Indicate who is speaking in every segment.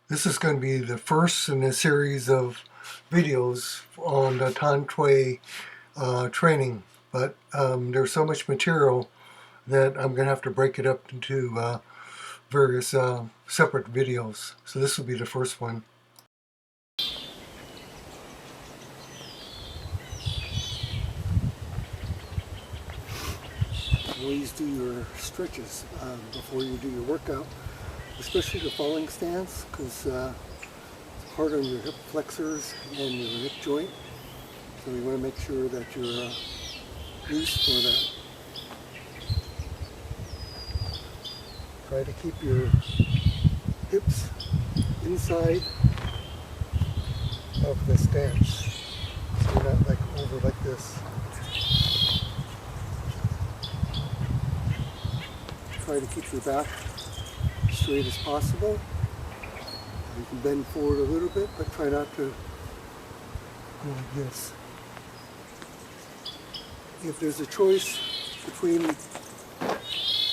Speaker 1: This is going to be the first in a series of videos on the Tan Tui training, but there's so much material that I'm going to have to break it up into various separate videos. So this will be the first one.
Speaker 2: Always do your stretches before you do your workout, especially the falling stance, because it's hard on your hip flexors and your hip joint. So you want to make sure that you're loose for that. Try to keep your hips inside of the stance, so you're not like over like this. Try to keep your back straight as possible. You can bend forward a little bit, but try not to go like this. If there's a choice between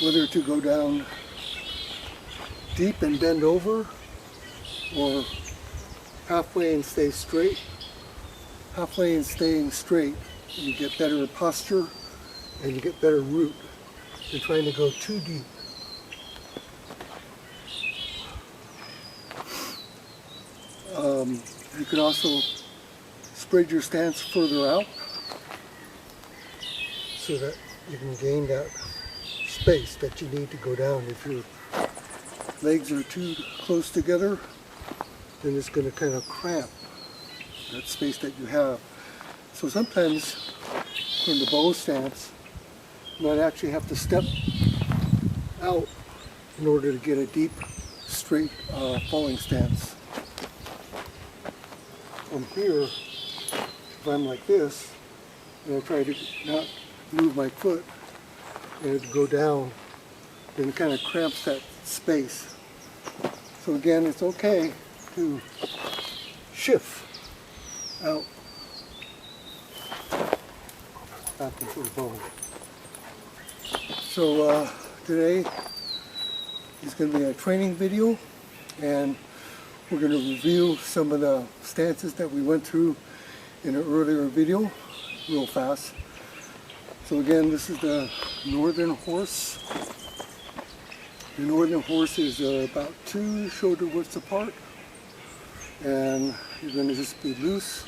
Speaker 2: whether to go down deep and bend over, or halfway and stay straight, halfway and staying straight, you get better posture and you get better root. You're trying to go too deep. You can also spread your stance further out so that you can gain that space that you need to go down. If your legs are too close together, then it's going to kind of cramp that space that you have. So sometimes from the bow stance, you might actually have to step out in order to get a deep, straight falling stance. From here, if I'm like this, and I try to not move my foot and go down, then it kind of cramps that space. So again, it's okay to shift out back into the bow. So today is going to be a training video, and we're going to review some of the stances that we went through in an earlier video real fast. So again, this is the Northern horse. The Northern horse is about 2 shoulder widths apart, and you're going to just be loose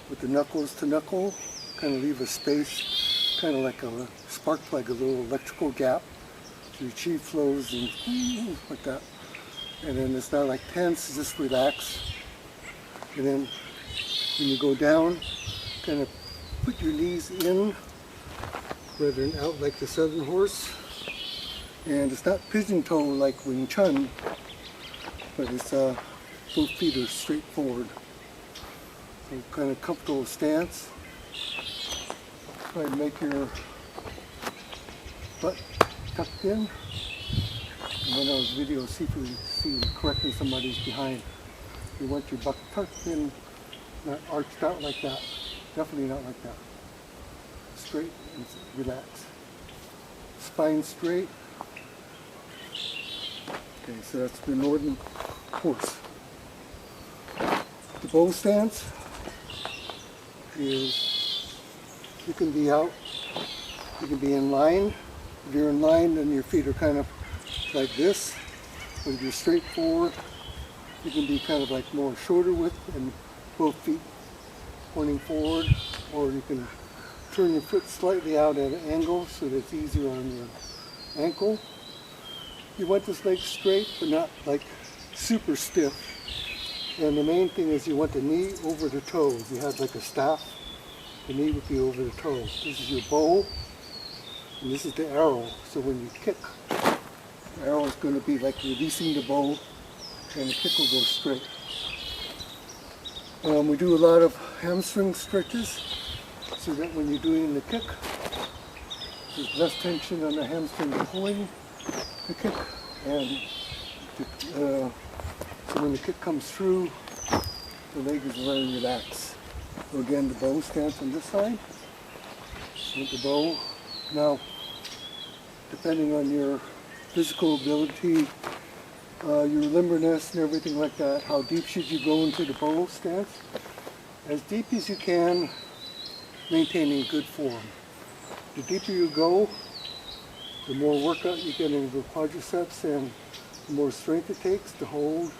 Speaker 2: with the knuckles to knuckle, kind of leave a space, kind of like a spark plug, a little electrical gap, so your chi flows and like that. And then it's not like tense, just relax. And then when you go down, kind of put your knees in rather than out like the Southern horse. And it's not pigeon toe like Wing Chun, but it's both feet are straight forward. So kind of comfortable stance. Try to make your butt tucked in. And when those videos, see if you see correctly somebody's behind. You want your butt tucked in, not arched out like that. Definitely not like that. Straight and relax. Spine straight. Okay, so that's the Northern horse. The bow stance is, you can be out, you can be in line. If you're in line, then your feet are kind of like this. But if you're straight forward, you can be kind of like more shoulder width and both feet pointing forward, or you can turn your foot slightly out at an angle so that it's easier on your ankle. You want this leg straight, but not like super stiff. And the main thing is you want the knee over the toe. If you had like a staff, the knee would be over the toe. This is your bow, and this is the arrow. So when you kick, the arrow is going to be like releasing the bow, and the kick will go straight. We do a lot of hamstring stretches, so that when you're doing the kick, there's less tension on the hamstring pulling the kick, and so when the kick comes through, the leg is very relaxed. So again, the bow stance on this side, with the bow. Now, depending on your physical ability your limberness and everything like that. How deep should you go into the bow stance? As deep as you can, maintaining good form. The deeper you go, the more workout you get into the quadriceps and the more strength it takes to hold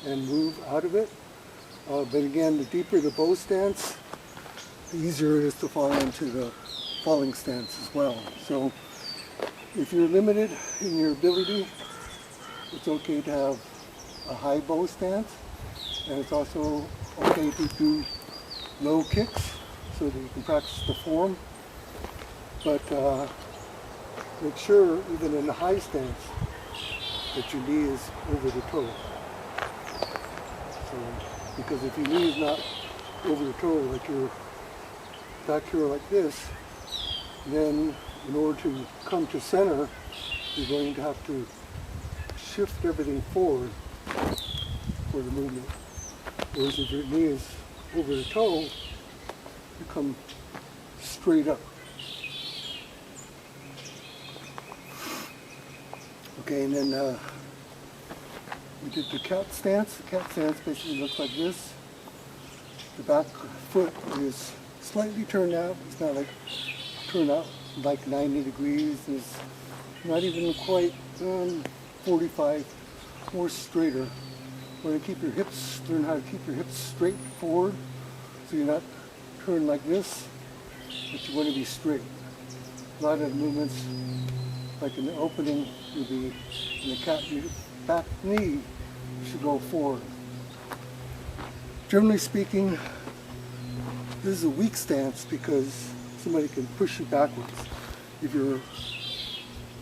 Speaker 2: and move out of it. But again, the deeper the bow stance, the easier it is to fall into the falling stance as well. So if you're limited in your ability, it's okay to have a high bow stance, and it's also okay to do low kicks so that you can practice the form. But make sure, even in the high stance, that your knee is over the toe. So, because if your knee is not over the toe, like you're back here like this, then in order to come to center, you're going to have to shift everything forward for the movement. Whereas if your knee is over the toe, you come straight up. Okay, and then we did the cat stance. The cat stance basically looks like this. The back foot is slightly turned out. It's not like turned out like 90 degrees. It's not even quite 45, more straighter. Want to keep your hips, learn how to keep your hips straight forward, so you're not turned like this, but you want to be straight. A lot of the movements, like in the opening, you'll be in the cat, your back knee should go forward. Generally speaking, this is a weak stance because somebody can push you backwards. If your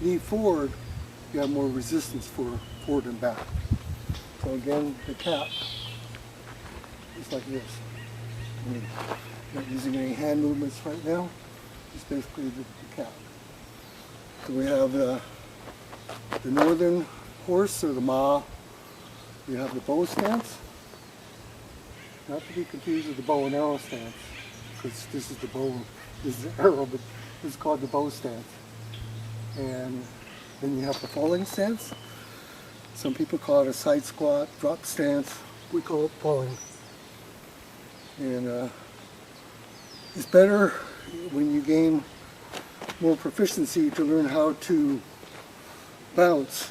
Speaker 2: knee forward, you have more resistance for forward and back. So again, the cat is like this. I'm not using any hand movements right now. It's basically the cat. So we have the northern horse, or the ma. We have the bow stance. Not to be confused with the bow and arrow stance, because this is the bow, this is the arrow, but this is called the bow stance. And then you have the falling stance. Some people call it a side squat, drop stance. We call it falling. And it's better when you gain more proficiency to learn how to bounce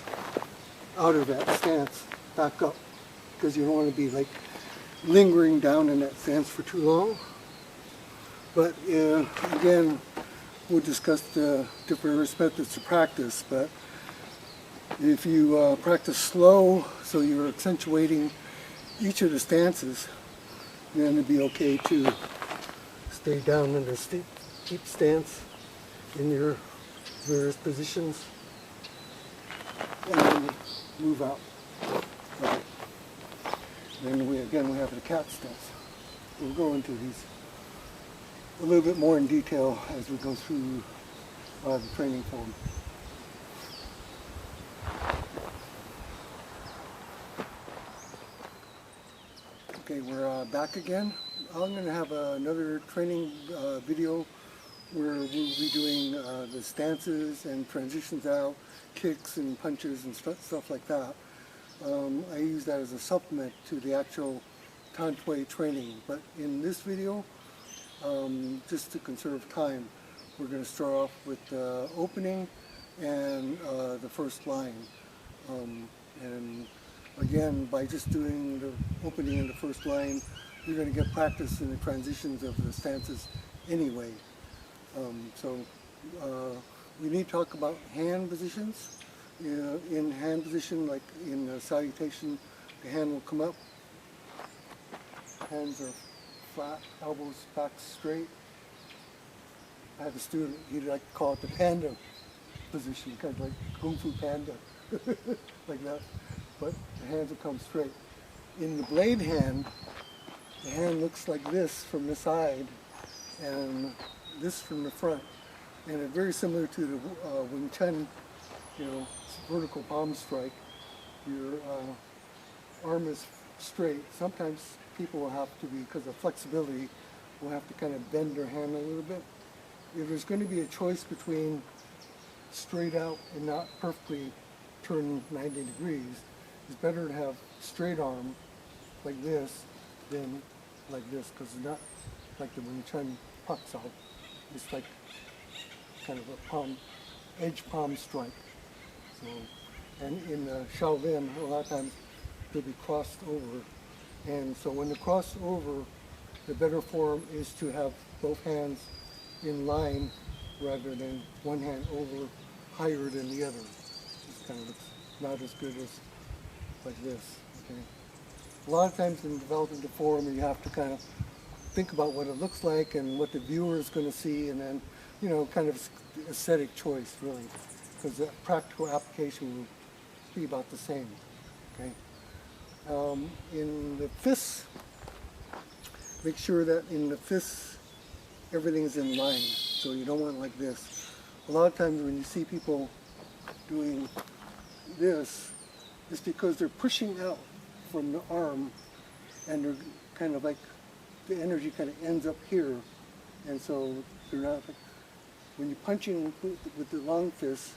Speaker 2: out of that stance back up, because you don't want to be like lingering down in that stance for too long. But again, we'll discuss the different methods to practice. But if you practice slow, so you're accentuating each of the stances, then it'd be okay to stay down in the deep stance in your various positions and move out. Right. Then we have the cat stance. We'll go into these a little bit more in detail as we go through the training form. Okay, we're back again. I'm going to have another training video where we'll be doing the stances and transitions out, kicks and punches and stuff like that. I use that as a supplement to the actual Tan Tui training. But in this video, just to conserve time, we're going to start off with the opening and the first line. And again, by just doing the opening and the first line, you're going to get practice in the transitions of the stances anyway. So we need to talk about hand positions. In hand position, like in salutation, the hand will come up. Hands are flat, elbows back straight. I had a student, he'd like to call it the panda position, kind of like Kung Fu Panda, like that. But the hands will come straight. In the blade hand, the hand looks like this from the side, and this from the front. And it's very similar to the Wing Chun, vertical palm strike. Your arm is straight. Sometimes people will have to be, because of flexibility, will have to kind of bend their hand a little bit. If there's going to be a choice between straight out and not perfectly turned 90 degrees, it's better to have straight arm like this than like this, because it's not like when you turn pucks out. It's like kind of a palm, edge palm strike. So, and in Shaolin, a lot of times they'll be crossed over. And so when they're crossed over, the better form is to have both hands in line rather than one hand over higher than the other. It's kind of looks not as good as like this. Okay. A lot of times in developing the form, you have to kind of think about what it looks like and what the viewer is going to see, and then, you know, kind of aesthetic choice really, because the practical application will be about the same. Okay. In the fists, make sure that in the fists everything is in line, so you don't want it like this. A lot of times when you see people doing this, it's because they're pushing out from the arm, and they're kind of like, the energy kind of ends up here, and so they're not, when you're punching with the long fist,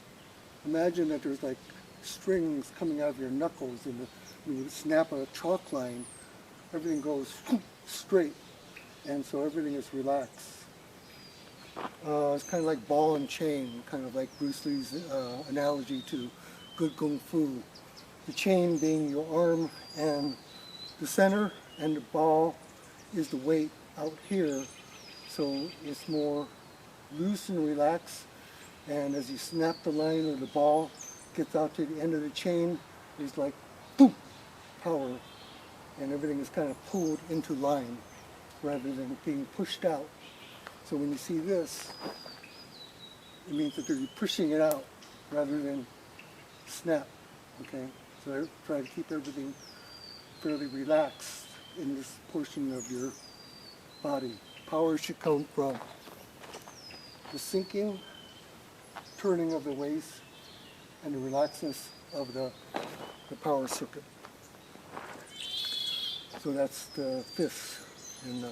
Speaker 2: imagine that there's like strings coming out of your knuckles, and when you snap a chalk line, everything goes straight, and so everything is relaxed. It's kind of like ball and chain, kind of like Bruce Lee's analogy to good kung fu. The chain being your arm and the center, and the ball is the weight out here, so it's more loose and relaxed, and as you snap the line or the ball gets out to the end of the chain, it's like boom, power, and everything is kind of pulled into line rather than being pushed out. So when you see this, it means that you're pushing it out rather than snap. Okay, so I try to keep everything fairly relaxed in this portion of your body. Power should come from the sinking, turning of the waist, and the relaxedness of the power circuit. So that's the fist in the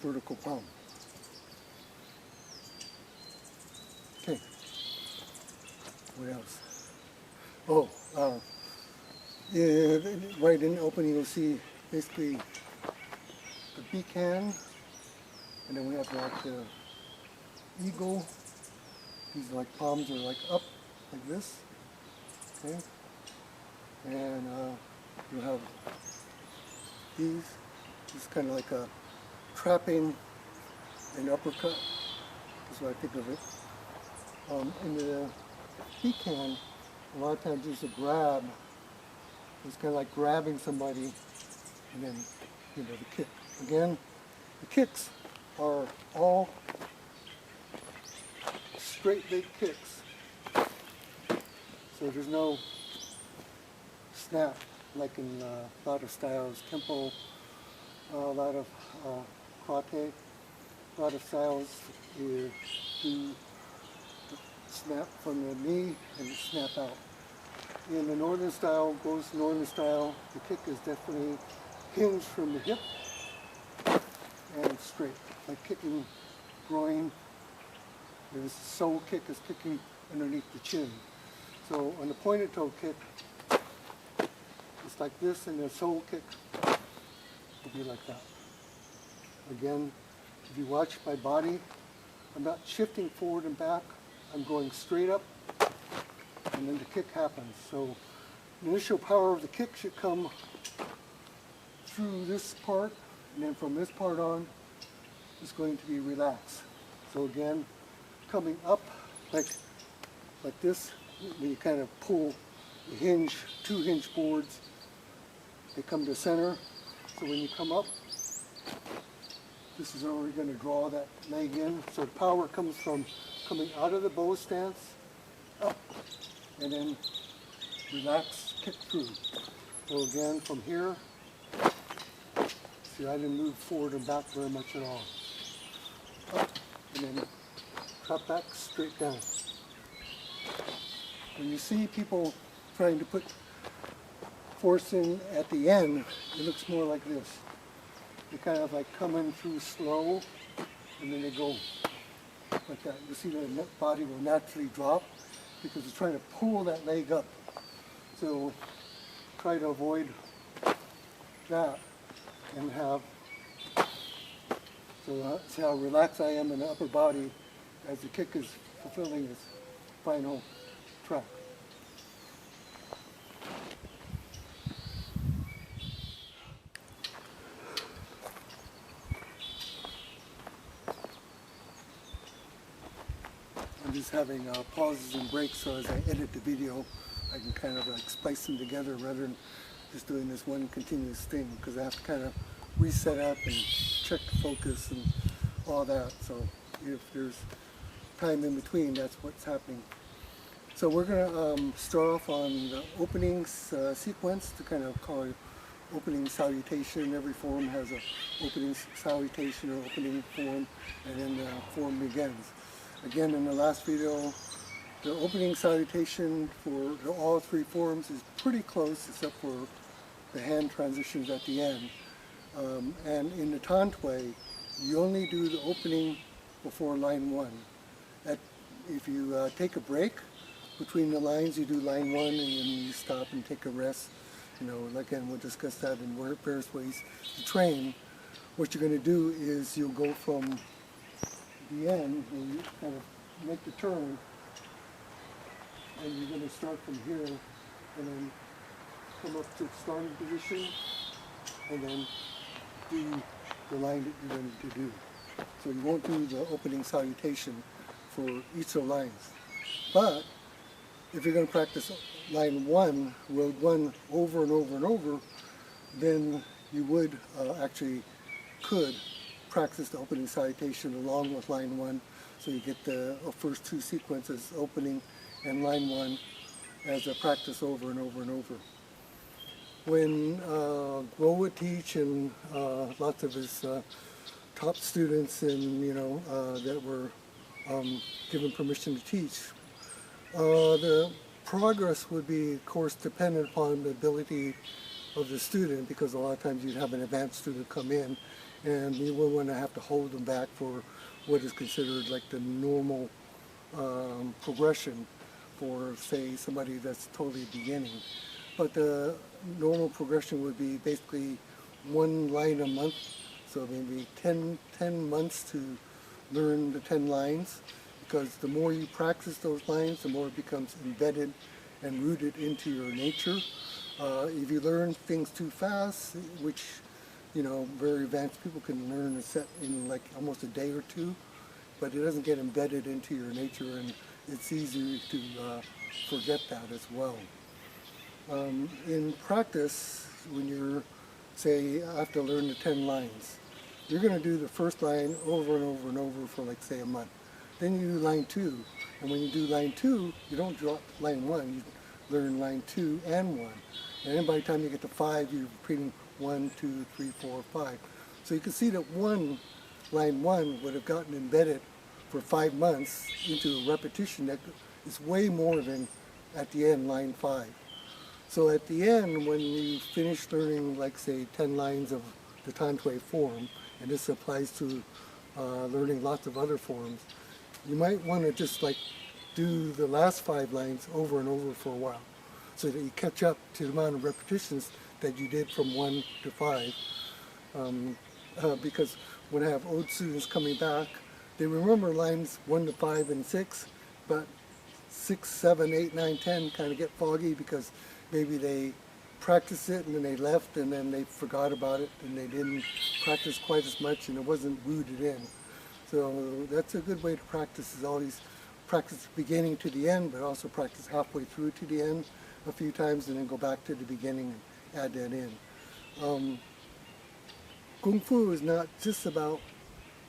Speaker 2: vertical palm. Okay, what else? Oh, yeah, right in the opening you'll see basically the beak hand, and then we have like the eagle. These are like palms are like up, like this. Okay, and you have these. It's kind of like a trapping and uppercut. That's what I think of it. In the beak hand, a lot of times there's a grab. It's kind of like grabbing somebody, and then, you know, the kick. Again, the kicks are all straight leg kicks. So there's no snap like in a lot of styles, tempo, a lot of karate, a lot of styles you do snap from the knee and snap out. In the northern style, goes northern style, the kick is definitely hinged from the hip and straight, like kicking groin. The sole kick is kicking underneath the chin. So on the pointed toe kick, it's like this, and the sole kick will be like that. Again, if you watch my body, I'm not shifting forward and back, I'm going straight up, and then the kick happens. So the initial power of the kick should come through this part, and then from this part on, it's going to be relaxed. So again, coming up like this, when you kind of pull the hinge, two hinge boards, they come to center. So when you come up, this is already going to draw that leg in. So the power comes from coming out of the bow stance, up, and then relax, kick through. So again, from here, see, I didn't move forward and back very much at all. Up, and then drop back, straight down. When you see people trying to put force in at the end, it looks more like this. They kind of like come in through slow, and then they go like that. You see the body will naturally drop because it's trying to pull that leg up. So try to avoid that and have, so see how relaxed I am in the upper body as the kick is fulfilling its final track. I'm just having pauses and breaks, so as I edit the video, I can kind of like splice them together rather than just doing this one continuous thing, because I have to kind of reset up and check the focus and all that. So if there's time in between, that's what's happening. So we're going to start off on the opening sequence to kind of call it opening salutation. Every form has an opening salutation or opening form, and then the form begins. Again, in the last video, the opening salutation for all three forms is pretty close, except for the hand transitions at the end. And in the Tan Tui, you only do the opening before line 1. If you take a break between the lines, you do line 1 and then you stop and take a rest. You know, again, we'll discuss that in various ways to train. What you're going to do is you'll go from the end, and you kind of make the turn, and you're going to start from here, and then come up to the starting position, and then do the line that you're going to do. So you won't do the opening salutation for each of the lines. But if you're going to practice line 1, road 1 over and over and over, then you would could practice the opening salutation along with line 1, so you get the first two sequences, opening and line 1, as a practice over and over and over. When Guo would teach, and lots of his top students and that were given permission to teach, the progress would be, of course, dependent upon the ability of the student, because a lot of times you'd have an advanced student come in and you will want to have to hold them back for what is considered like the normal progression for, say, somebody that's totally beginning. But the normal progression would be basically one line a month, so maybe 10 months to learn the 10 lines, because the more you practice those lines, the more it becomes embedded and rooted into your nature. If you learn things too fast, which very advanced people can learn a set in like almost a day or two, but it doesn't get embedded into your nature, and it's easy to forget that as well. In practice, when you're, say, have to learn the 10 lines, you're going to do the first line over and over and over for, like, say, a month. Then you do line 2, and when you do line 2, you don't drop line 1, you learn line 2 and 1. And then by the time you get to 5, you're repeating 1, 2, 3, 4, 5. So you can see that line 1 would have gotten embedded for 5 months into a repetition that is way more than at the end, line 5. So at the end, when you finish learning, like, say, 10 lines of the Tan Tui form, and this applies to learning lots of other forms, you might want to just like do the last 5 lines over and over for a while, so that you catch up to the amount of repetitions that you did from 1 to 5. Because when I have old students coming back, they remember lines 1 to 5 and 6, but 6, 7, 8, 9, 10 kind of get foggy because maybe they practiced it and then they left and then they forgot about it and they didn't practice quite as much and it wasn't rooted in. So that's a good way to practice, is always practice beginning to the end, but also practice halfway through to the end a few times and then go back to the beginning and add that in. Kung Fu is not just about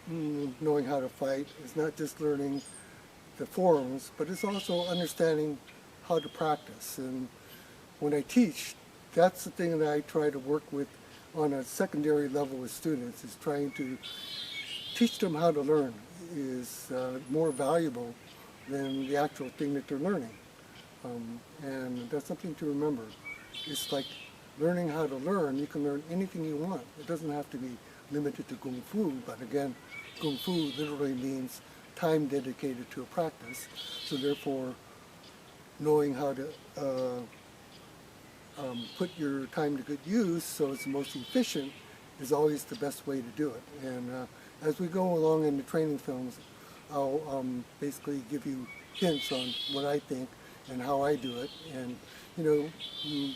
Speaker 2: knowing how to fight. It's not just learning the forms, but it's also understanding how to practice. And when I teach, that's the thing that I try to work with on a secondary level with students, is trying to teach them how to learn is more valuable than the actual thing that they're learning. And that's something to remember. It's like learning how to learn. You can learn anything you want. It doesn't have to be limited to Kung Fu, but again, Kung Fu literally means time dedicated to a practice. So therefore, knowing how to put your time to good use so it's the most efficient is always the best way to do it. And as we go along in the training films, I'll basically give you hints on what I think and how I do it. And you know,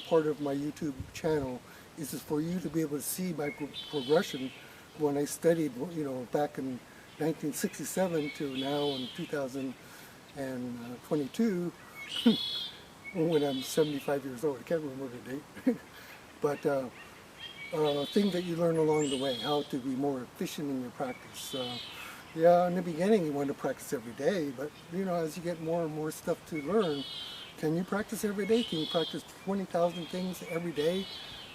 Speaker 2: part of my YouTube channel is just for you to be able to see my progression when I studied, you know, back in 1967 to now in 2022 when I'm 75 years old. I can't remember the date. But things that you learn along the way, how to be more efficient in your practice. Yeah, in the beginning you want to practice every day, but you know, as you get more and more stuff to learn, can you practice every day? Can you practice 20,000 things every day?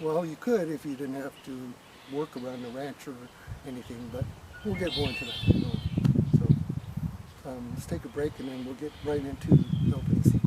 Speaker 2: Well, you could if you didn't have to work around the ranch or anything, but we'll get more into that. So let's take a break and then we'll get right into the opening sequence.